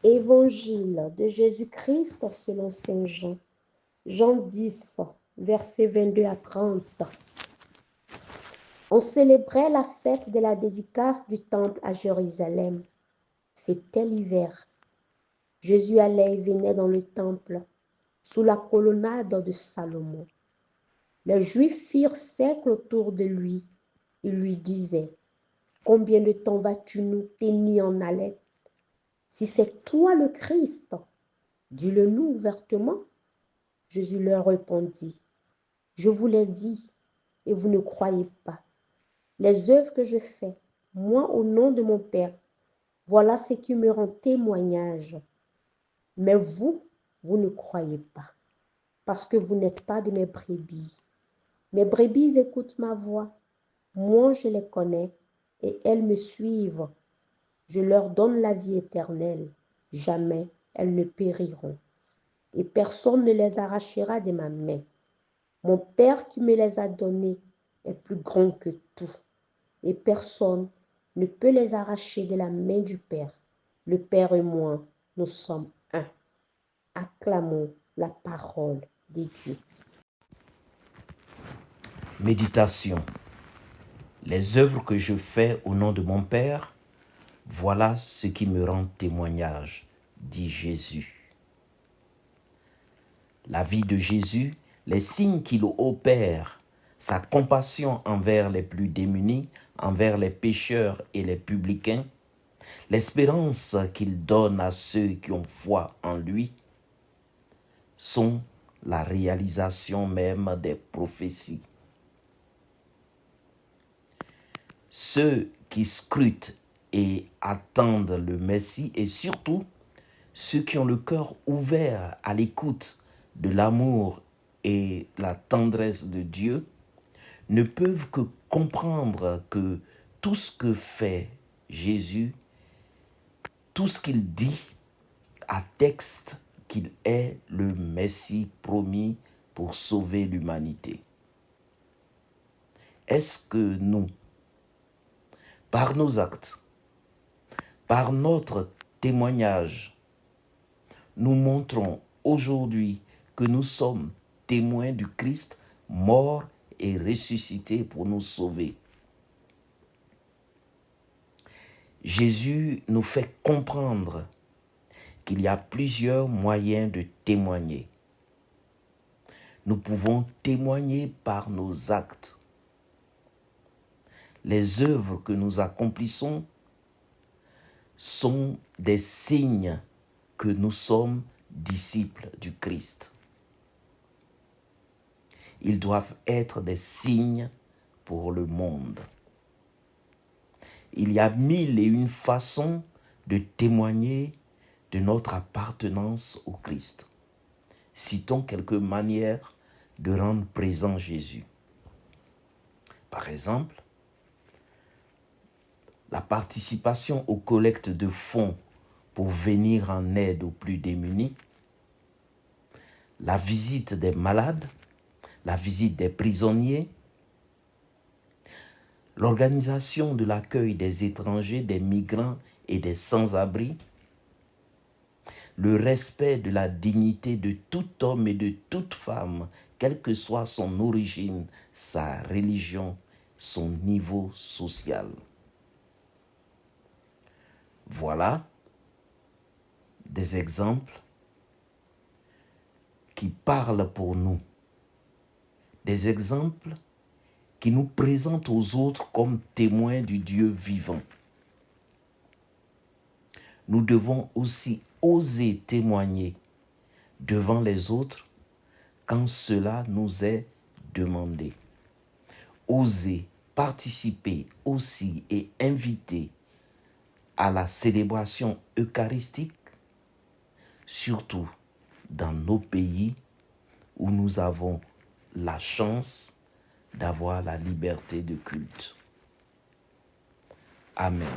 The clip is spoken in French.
Évangile de Jésus-Christ selon Saint Jean. Jean 10, versets 22 à 30. On célébrait la fête de la dédicace du temple à Jérusalem. C'était l'hiver. Jésus allait et venait dans le temple, sous la colonnade de Salomon. Les Juifs firent cercle autour de lui. Ils lui disaient, « Combien de temps vas-tu nous tenir en haleine? Si c'est toi le Christ, dis-le-nous ouvertement. » Jésus leur répondit, « Je vous l'ai dit, et vous ne croyez pas. Les œuvres que je fais, moi au nom de mon Père, voilà ce qui me rend témoignage. Mais vous, vous ne croyez pas, parce que vous n'êtes pas de mes brebis. Mes brebis écoutent ma voix. Moi, je les connais, et elles me suivent. Je leur donne la vie éternelle. Jamais elles ne périront. Et personne ne les arrachera de ma main. Mon Père qui me les a donnés est plus grand que tout. Et personne ne peut les arracher de la main du Père. Le Père et moi, nous sommes un. Acclamons la parole de Dieu. Méditation. Les œuvres que je fais au nom de mon Père, voilà ce qui me rend témoignage, dit Jésus. La vie de Jésus, les signes qu'il opère, sa compassion envers les plus démunis, envers les pécheurs et les publicains, l'espérance qu'il donne à ceux qui ont foi en lui, sont la réalisation même des prophéties. Ceux qui scrutent et attendent le Messie et surtout ceux qui ont le cœur ouvert à l'écoute de l'amour et la tendresse de Dieu ne peuvent que comprendre que tout ce que fait Jésus, tout ce qu'il dit, atteste qu'il est le Messie promis pour sauver l'humanité. Est-ce que nous, par nos actes, par notre témoignage, nous montrons aujourd'hui que nous sommes témoins du Christ mort et ressuscité pour nous sauver? Jésus nous fait comprendre qu'il y a plusieurs moyens de témoigner. Nous pouvons témoigner par nos actes. Les œuvres que nous accomplissons sont des signes que nous sommes disciples du Christ. Ils doivent être des signes pour le monde. Il y a 1001 façons de témoigner de notre appartenance au Christ. Citons quelques manières de rendre présent Jésus. Par exemple, la participation aux collectes de fonds pour venir en aide aux plus démunis, la visite des malades, la visite des prisonniers, l'organisation de l'accueil des étrangers, des migrants et des sans-abri, le respect de la dignité de tout homme et de toute femme, quelle que soit son origine, sa religion, son niveau social. Voilà des exemples qui parlent pour nous, des exemples qui nous présentent aux autres comme témoins du Dieu vivant. Nous devons aussi oser témoigner devant les autres quand cela nous est demandé. Oser participer aussi et inviter à la célébration eucharistique, surtout dans nos pays où nous avons la chance d'avoir la liberté de culte. Amen.